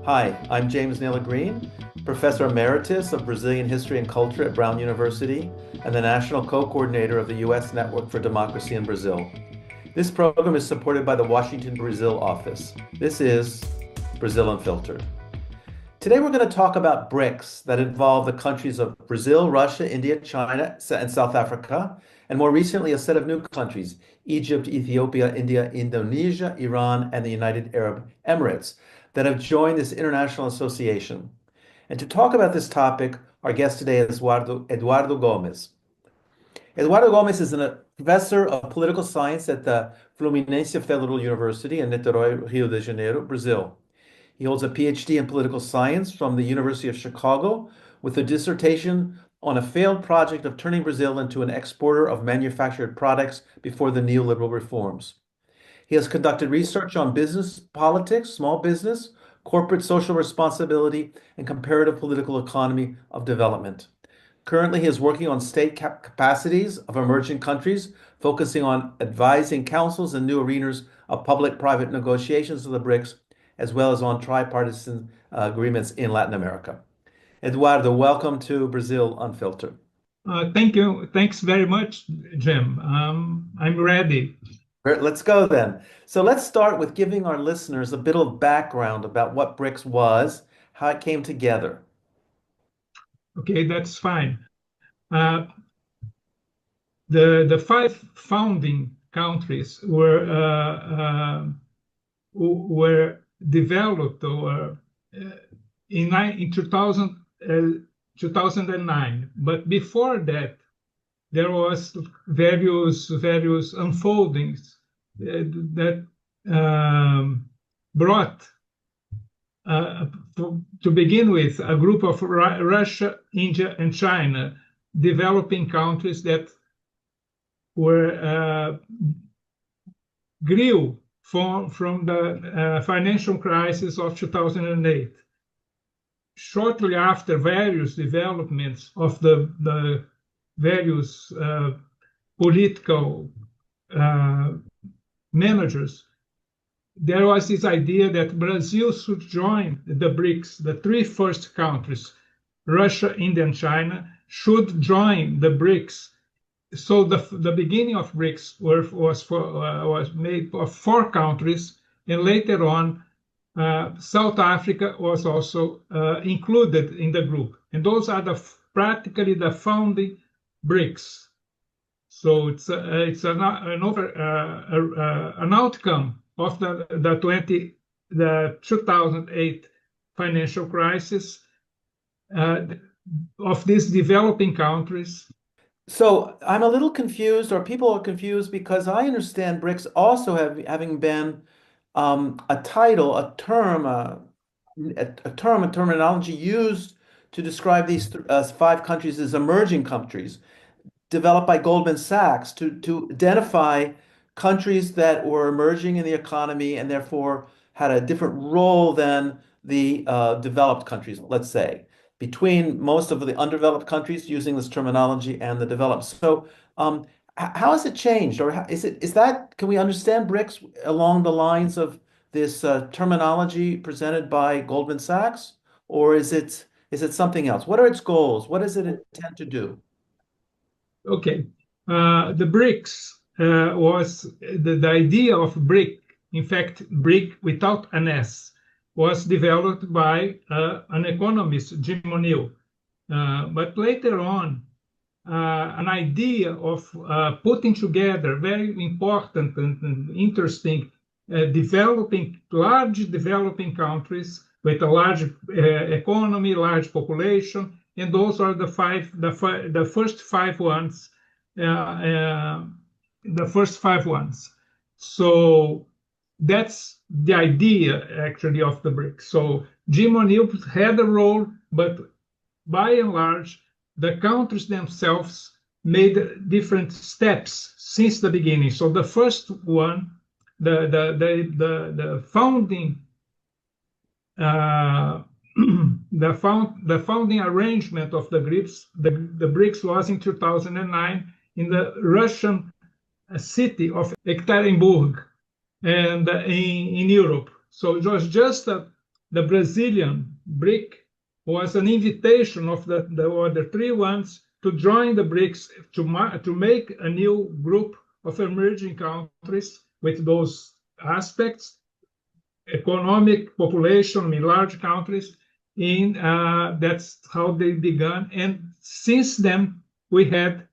Hi, I'm James Naylor Green, Professor Emeritus of Brazilian History and Culture at Brown University and the National Co-Coordinator of the U.S. Network for Democracy in Brazil. This program is supported by the Washington, Brazil office. This is Brazil Unfiltered. Today we're going to talk about BRICS that involve the countries of Brazil, Russia, India, China, and South Africa, and more recently a set of new countries, Egypt, Ethiopia, India, Indonesia, Iran, and the United Arab Emirates, that have joined this international association. And to talk about this topic, our guest today is Eduardo Gomes. Eduardo Gomes is a professor of political science at the Fluminense Federal University in Niterói, Rio de Janeiro, Brazil. He holds a PhD in political science from the University of Chicago with a dissertation on a failed project of turning Brazil into an exporter of manufactured products before the neoliberal reforms. He has conducted research on business politics, small business, corporate social responsibility, and comparative political economy of development. Currently, he is working on state capacities of emerging countries, focusing on advising councils and new arenas of public-private negotiations of the BRICS, as well as on tripartisan agreements in Latin America. Eduardo, welcome to Brazil Unfiltered. Thank you. Thanks very much, Jim. I'm ready. Let's go then. So let's start with giving our listeners a bit of background about what BRICS was, how it came together. Okay, that's fine. The five founding countries were developed in 2009, but before that, there was various unfoldings that brought, to begin with, a group of Russia, India, and China, developing countries that were grew from the financial crisis of 2008. Shortly after various developments of the various political managers, there was this idea that Brazil should join the BRICS. The three first countries, Russia, India, and China, should join the BRICS. So the beginning of BRICS was made of four countries, and later on, South Africa was also included in the group. And those are practically the founding BRICS. So it's an outcome of the 2008 financial crisis of these developing countries. So I'm a little confused, or people are confused, because I understand BRICS also having been a title, a terminology used to describe these five countries as emerging countries, developed by Goldman Sachs to identify countries that were emerging in the economy and therefore had a different role than the developed countries, let's say, between most of the undeveloped countries using this terminology and the developed. So how has it changed? Or can we understand BRICS along the lines of this terminology presented by Goldman Sachs? Or is it something else? What are its goals? What does it intend to do? Okay, the BRICS was the idea of BRIC. In fact, BRIC without an S was developed by an economist, Jim O'Neill. But later on, an idea of putting together very important and interesting large developing countries with a large economy, large population, and those are the first five ones. The first five ones. So that's the idea actually of the BRICS. So Jim O'Neill had a role, but by and large, the countries themselves made different steps since the beginning. So the first one, the founding the founding arrangement of the BRICS was in 2009 in the Russian city of Ekaterinburg and in Europe. So it was just the Brazilian BRIC was an invitation of the other three ones to join the BRICS to make a new group of emerging countries with those aspects, economic, population in large countries. That's how they began, and since then we began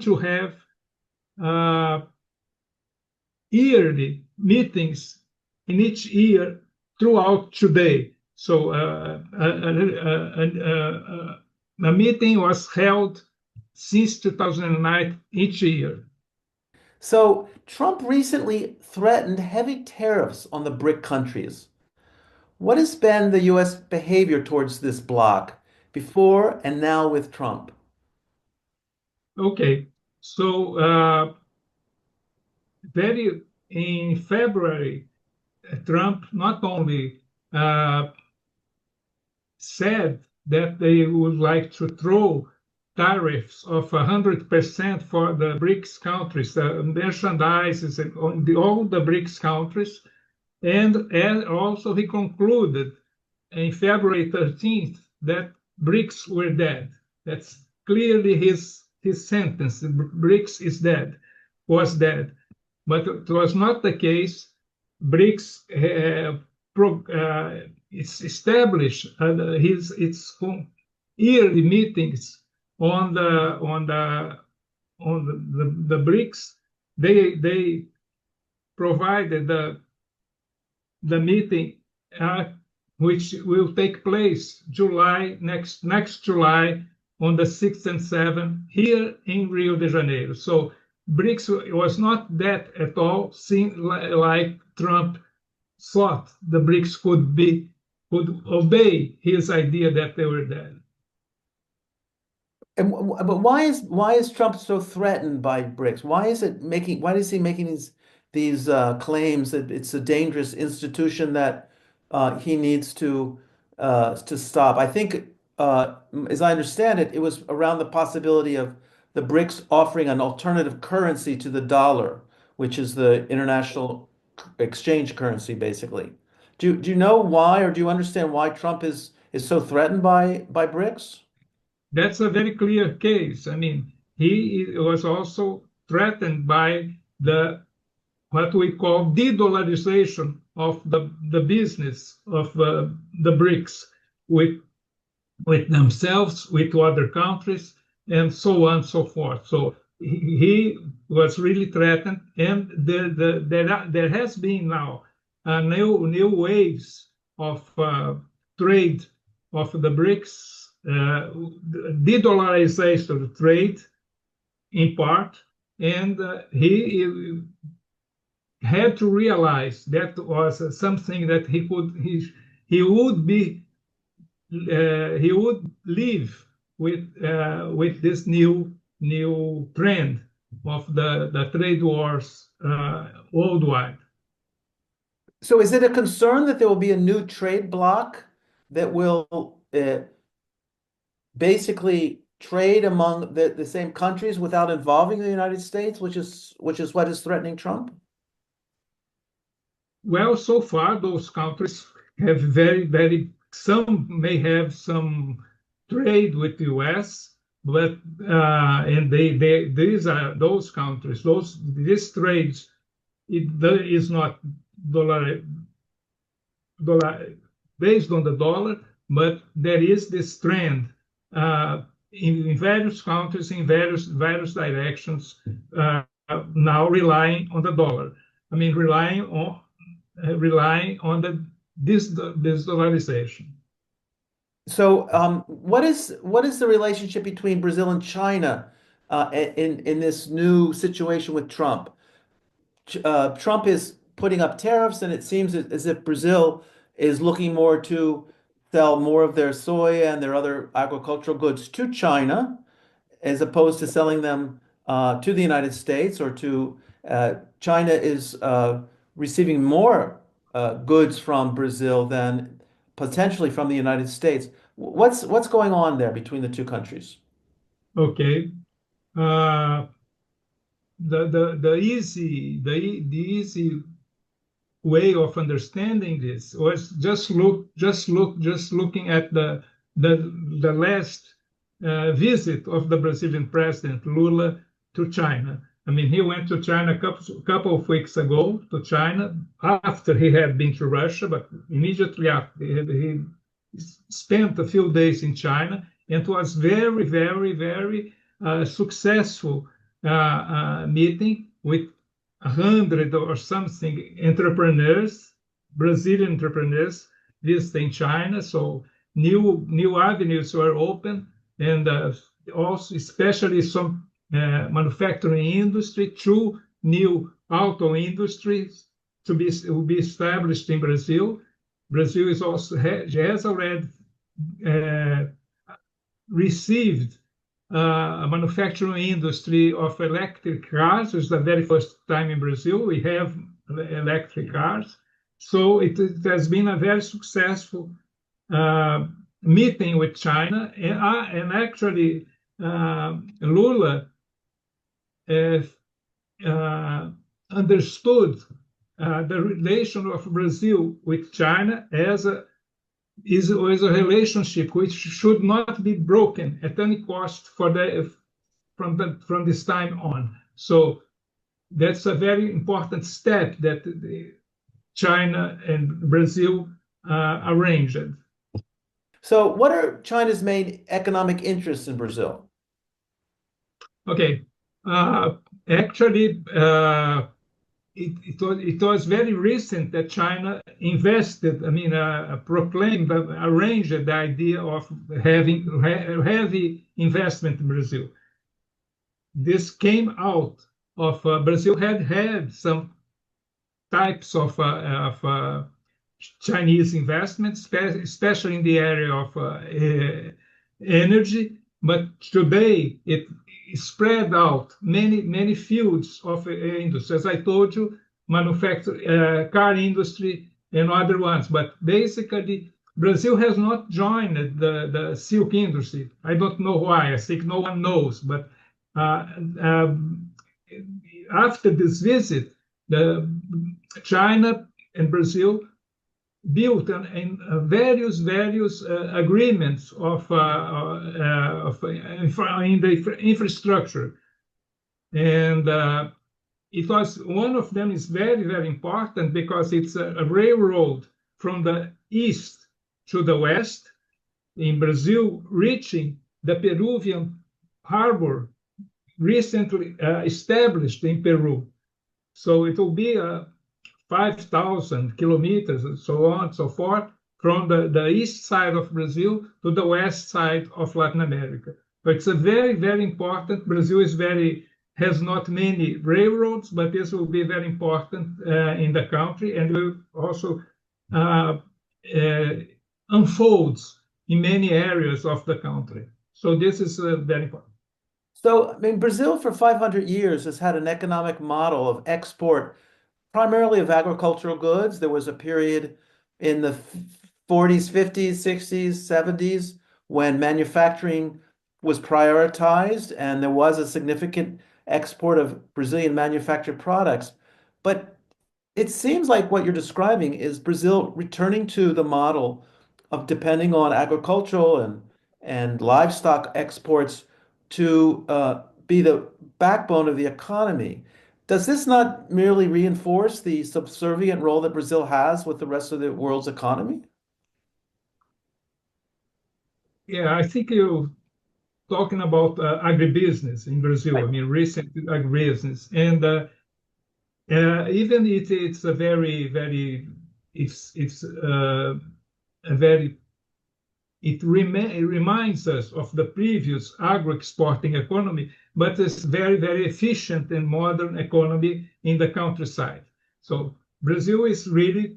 to have yearly meetings in each year throughout today. So a meeting was held since 2009 each year. So Trump recently threatened heavy tariffs on the BRIC countries. What has been the U.S. behavior towards this bloc before and now with Trump? Okay, so very in February, Trump not only said that they would like to throw tariffs of 100% for the BRICS countries, merchandise on all the BRICS countries, and also he concluded in February 13th that BRICS were dead. That's clearly his sentence. BRICS is dead, was dead. But it was not the case. BRICS it's established its yearly meetings on the BRICS. They provided the meeting which will take place next July on the 6th and 7th here in Rio de Janeiro. So BRICS was not that at all, like Trump thought the BRICS could obey his idea that they were dead. But why is Trump so threatened by BRICS? Why is he making these claims that it's a dangerous institution that he needs to stop? I think, as I understand it, it was around the possibility of the BRICS offering an alternative currency to the dollar, which is the international exchange currency, basically. Do you know why, or do you understand why Trump is so threatened by BRICS? That's a very clear case. I mean, he was also threatened by the what we call de-dollarization of the business of the BRICS with themselves, with other countries, and so on and so forth. So he was really threatened, and there has been now new waves of trade of the BRICS, de-dollarization of trade in part, and he had to realize that was something that he would live with this new trend of the trade wars worldwide. So is it a concern that there will be a new trade bloc that will basically trade among the same countries without involving the United States, which is what is threatening Trump? Well, so far those countries have some may have some trade with the U.S., but and these are those countries, these trades, is not dollar based on the dollar, but there is this trend in various countries in various directions now relying on the dollar. I mean, relying on this dollarization. So, what is the relationship between Brazil and China in this new situation with Trump? Trump is putting up tariffs, and it seems as if Brazil is looking more to sell more of their soy and their other agricultural goods to China, as opposed to selling them to the United States or to China is receiving more goods from Brazil than potentially from the United States. What's going on there between the two countries? Okay. The easy way of understanding this was just looking at the last visit of the Brazilian president Lula to China. I mean, he went to China a couple of weeks ago to China after he had been to Russia, but immediately after he spent a few days in China, and it was very, very, very successful meeting with 100 or something entrepreneurs, Brazilian entrepreneurs visiting China. So new avenues were open, and also especially some manufacturing industry, 2 new auto industries will be established in Brazil. Brazil is also has already received a manufacturing industry of electric cars. It's the very first time in Brazil we have electric cars. So it has been a very successful meeting with China. And actually, Lula understood the relation of Brazil with China as a relationship which should not be broken at any cost from this time on. So that's a very important step that China and Brazil arranged. So what are China's main economic interests in Brazil? Okay. Actually, it was very recent that China invested, proclaimed, arranged the idea of having heavy investment in Brazil. This came out of Brazil had some types of Chinese investments, especially in the area of energy, but today it spread out many fields of industry. As I told you, car industry and other ones. But basically, Brazil has not joined the silk industry. I don't know why. I think no one knows. But after this visit, China and Brazil built various agreements in the infrastructure, and it was one of them is very important because it's a railroad from the east to the west in Brazil, reaching the Peruvian harbor recently established in Peru. So it will be 5,000 kilometers and so on and so forth from the east side of Brazil to the west side of Latin America. But it's a very important. Brazil has not many railroads, but this will be very important in the country, and will also unfolds in many areas of the country. So this is very important. So, Brazil for 500 years has had an economic model of export primarily of agricultural goods. There was a period in the 40s, 50s, 60s, 70s when manufacturing was prioritized, and there was a significant export of Brazilian manufactured products. But it seems like what you're describing is Brazil returning to the model of depending on agricultural and livestock exports to be the backbone of the economy. Does this not merely reinforce the subservient role that Brazil has with the rest of the world's economy? Yeah, I think you're talking about agribusiness in Brazil. Right. I mean, recent agribusiness, and even it's a it reminds us of the previous agro-exporting economy, but it's very efficient and modern economy in the countryside. So Brazil is really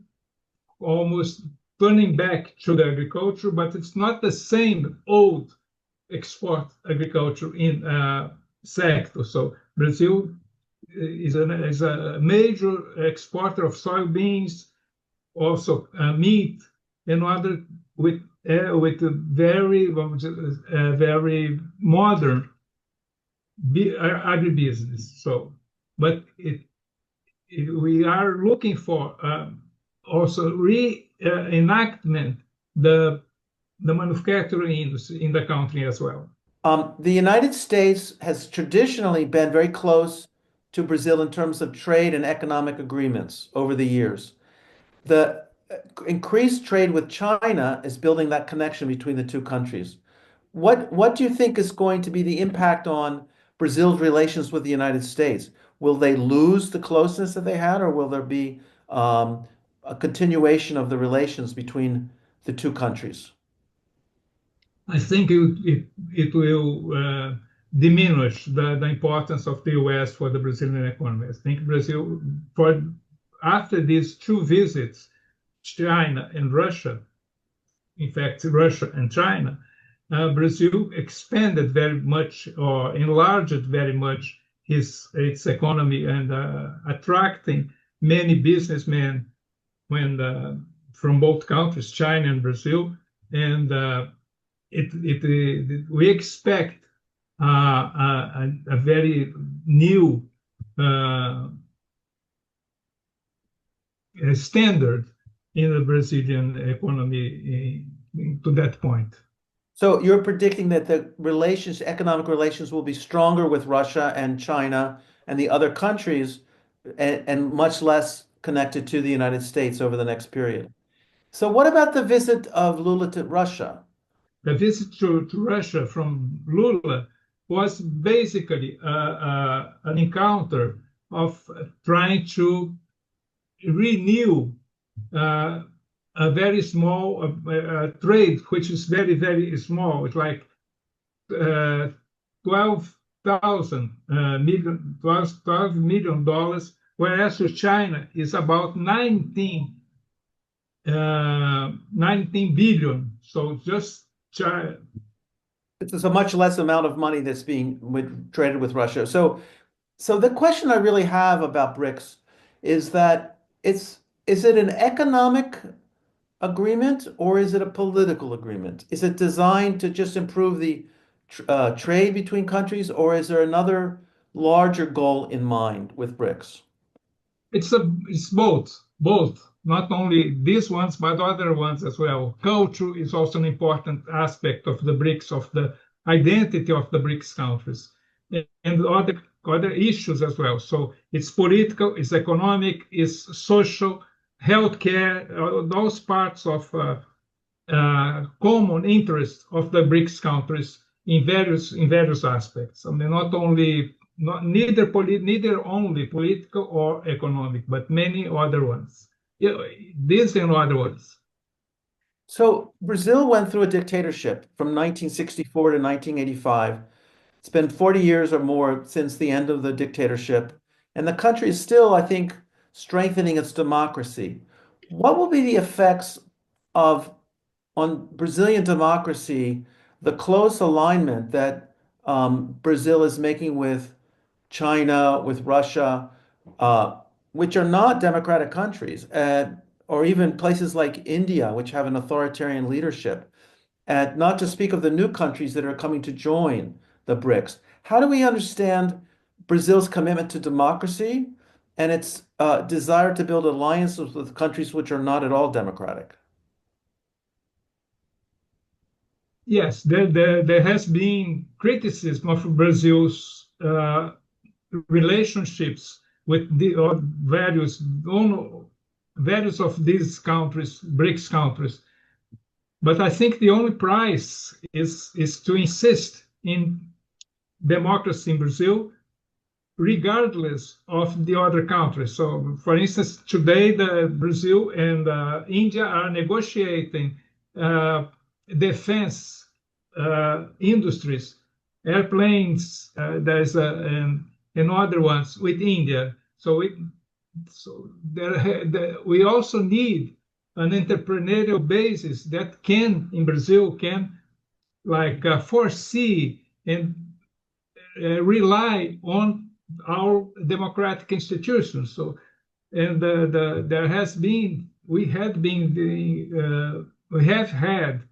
almost turning back to the agriculture, but it's not the same old export agriculture in sector. So Brazil is a major exporter of soybeans, also meat and other with very modern agribusiness. So, but we are looking for also reenactment the manufacturing industry in the country as well. The United States has traditionally been very close to Brazil in terms of trade and economic agreements over the years. The increased trade with China is building that connection between the two countries. What do you think is going to be the impact on Brazil's relations with the United States? Will they lose the closeness that they had, or will there be a continuation of the relations between the two countries? I think it will diminish the importance of the US for the Brazilian economy. I think Brazil, after these two visits, China and Russia, in fact, Russia and China, Brazil expanded very much or enlarged very much its economy and attracting many businessmen from both countries, China and Brazil, and we expect a very new standard in the Brazilian economy to that point. So you're predicting that the economic relations will be stronger with Russia and China and the other countries and much less connected to the United States over the next period. So what about the visit of Lula to Russia? The visit to Russia from Lula was basically an encounter of trying to renew a very small trade, which is very, very small. It's like $12 million, whereas to China is about 19 billion. So just China. It's a much less amount of money that's being traded with Russia. So the question I really have about BRICS is that is it an economic agreement or is it a political agreement? Is it designed to just improve the trade between countries, or is there another larger goal in mind with BRICS? It's both. Not only these ones, but other ones as well. Culture is also an important aspect of the BRICS, of the identity of the BRICS countries, and other issues as well. So it's political, it's economic, it's social, healthcare, those parts of common interest of the BRICS countries in various aspects. I mean, neither only political or economic, but many other ones. These and other ones. So Brazil went through a dictatorship from 1964 to 1985. It's been 40 years or more since the end of the dictatorship, and the country is still, I think, strengthening its democracy. What will be the effects on Brazilian democracy, the close alignment that Brazil is making with China, with Russia, which are not democratic countries, or even places like India, which have an authoritarian leadership, and not to speak of the new countries that are coming to join the BRICS. How do we understand Brazil's commitment to democracy and its desire to build alliances with countries which are not at all democratic? Yes, there has been criticism of Brazil's relationships with the various of these countries, BRICS countries. But I think the only price is to insist in democracy in Brazil, regardless of the other countries. So, for instance, today Brazil and India are negotiating defense industries, airplanes. There's and other ones with India. So we also need an entrepreneurial basis that in Brazil can foresee and rely on our democratic institutions. So, and we have had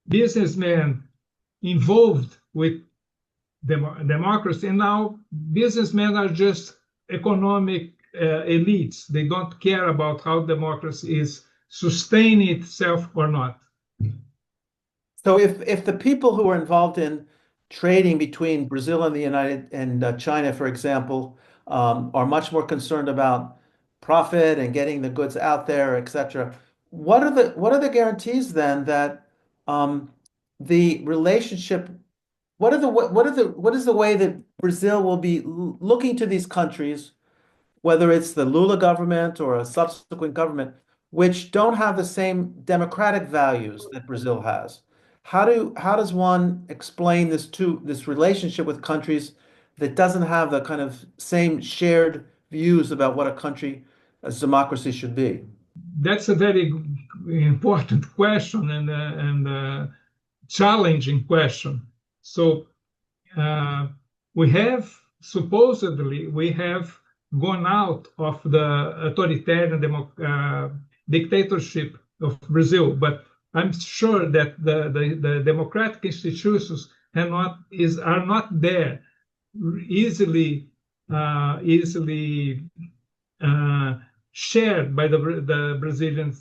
businessmen involved with democracy, and now businessmen are just economic elites. They don't care about how democracy is sustaining itself or not. So if the people who are involved in trading between Brazil and the United and China, for example, are much more concerned about profit and getting the goods out there, etc., what are the guarantees then that the relationship what is the way that Brazil will be looking to these countries, whether it's the Lula government or a subsequent government, which don't have the same democratic values that Brazil has? How does one explain this relationship with countries that doesn't have the kind of same shared views about what a country as democracy should be? That's a very important question and challenging question. So we have supposedly we have gone out of the authoritarian dictatorship of Brazil, but I'm sure that the democratic institutions are not there easily shared by the Brazilian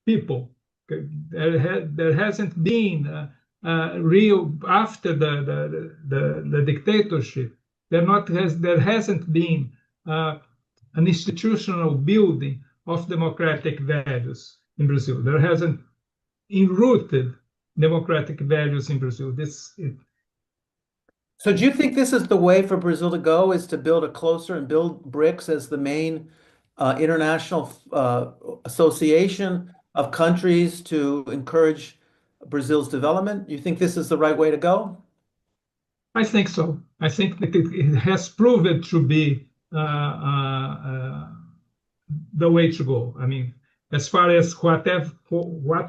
people. Okay? There hasn't been real after the dictatorship. There hasn't been an institutional building of democratic values in Brazil. There hasn't enrooted democratic values in Brazil. So do you think this is the way for Brazil to go, is to build a closer and build BRICS as the main international association of countries to encourage Brazil's development? You think this is the right way to go? I think so. I think that it has proven to be the way to go. I mean, as far as what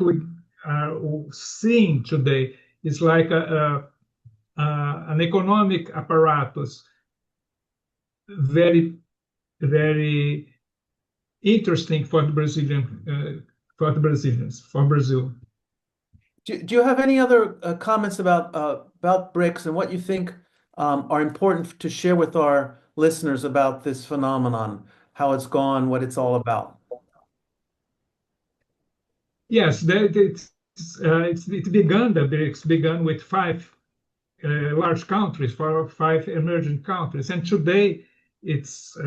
we are seeing today is like an economic apparatus, very, very interesting for the Brazilians, for Brazil. Do you have any other comments about BRICS and what you think are important to share with our listeners about this phenomenon, how it's gone, what it's all about? Yes, it began. The BRICS began with five large countries, five emergent countries, and today it's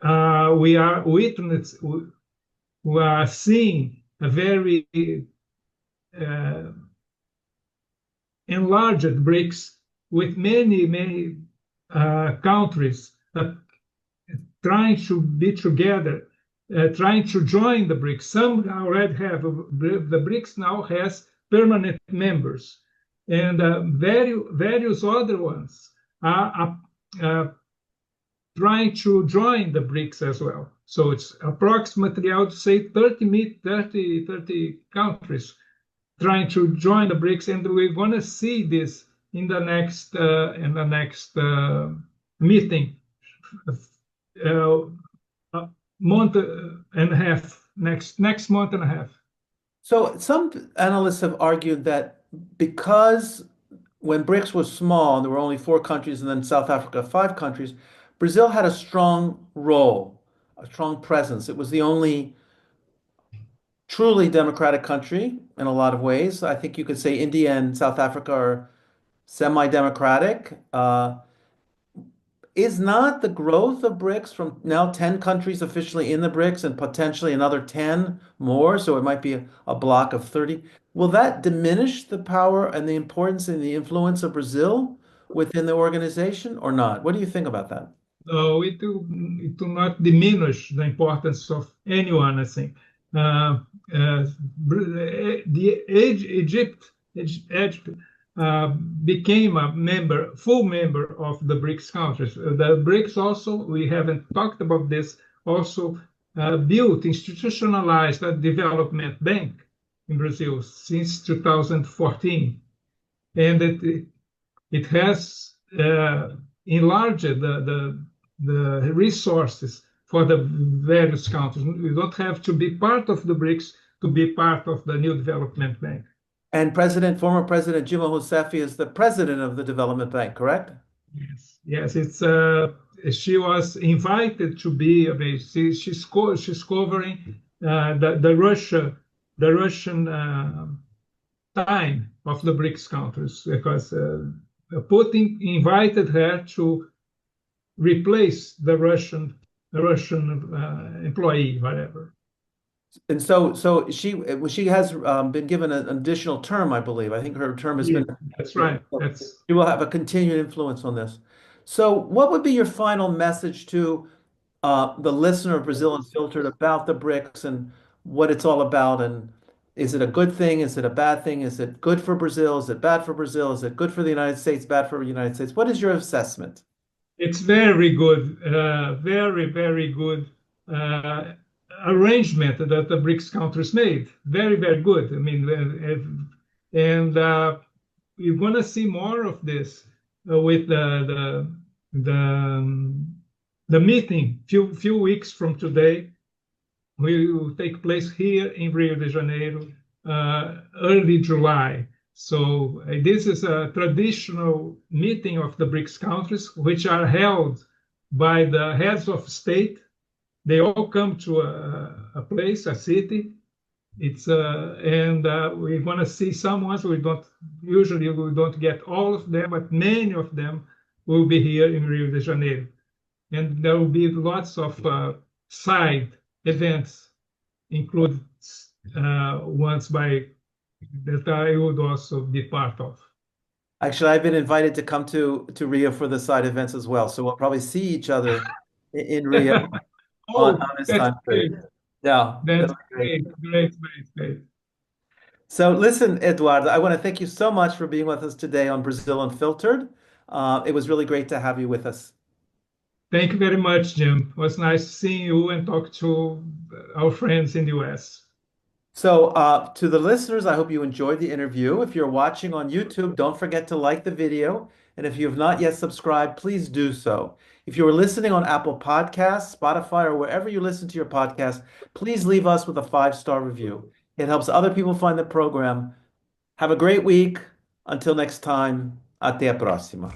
we are seeing a very enlarged BRICS with many countries trying to be together, trying to join the BRICS. Some already have. The BRICS now has permanent members, and various other ones are trying to join the BRICS as well. So it's approximately, I would say, 30 countries trying to join the BRICS, and we're going to see this in the next meeting, month and a half, next month and a half. So some analysts have argued that because when BRICS was small, and there were only 4 countries, and then South Africa 5 countries, Brazil had a strong role, a strong presence. It was the only truly democratic country in a lot of ways. I think you could say India and South Africa are semi-democratic. Is not the growth of BRICS from now 10 countries officially in the BRICS and potentially another 10 more, so it might be a block of 30, will that diminish the power and the importance and the influence of Brazil within the organization or not? What do you think about that? No, it will not diminish the importance of anyone, I think. Egypt became a full member of the BRICS countries. The BRICS also, we haven't talked about this, also institutionalized a development bank in Brazil since 2014. And it has enlarged the resources for the various countries. You don't have to be part of the BRICS to be part of the new development bank. And former President Dilma Rousseff is the president of the Development Bank, correct? Yes. Yes, it's she was invited to be. I mean, she's covering the Russian time of the BRICS countries because Putin invited her to replace the Russian employee, whatever. And so she has been given an additional term, I believe. I think her term has Yeah, been. that's right. So she will have a continued influence on this. So, what would be your final message to the listener of Brazil Unfiltered about the BRICS and what it's all about? And is it a good thing? Is it a bad thing? Is it good for Brazil? Is it bad for Brazil? Is it good for the United States? Bad for the United States? What is your assessment? It's very good, very, very good uh, arrangement that the BRICS countries made. Very, very good. I mean, and you're going to see more of this with the meeting. Few weeks from today will take place here in Rio de Janeiro, early July. So this is a traditional meeting of the BRICS countries, which are held by the heads of state. They all come to a place, a city. It's and we're going to see some ones we don't get all of them, but many of them will be here in Rio de Janeiro, and there will be lots of side events, include ones by that I would also be part of. Actually, I've been invited to come to Rio for the side events as well. So we'll probably see each other in Rio on Oh, this that's time great. period. Yeah, That's that'll be great. great, great, great, great. So listen, Eduardo, I want to thank you so much for being with us today on Brazil Unfiltered. It was really great to have you with us. Thank you very much, Jim. It was nice seeing you and talk to our friends in the US. So, to the listeners, I hope you enjoyed the interview. If you're watching on YouTube, don't forget to like the video. And if you have not yet subscribed, please do so. If you are listening on Apple Podcasts, Spotify, or wherever you listen to your podcast, please leave us with a 5-star review. It helps other people find the program. Have a great week. Until next time, até a próxima.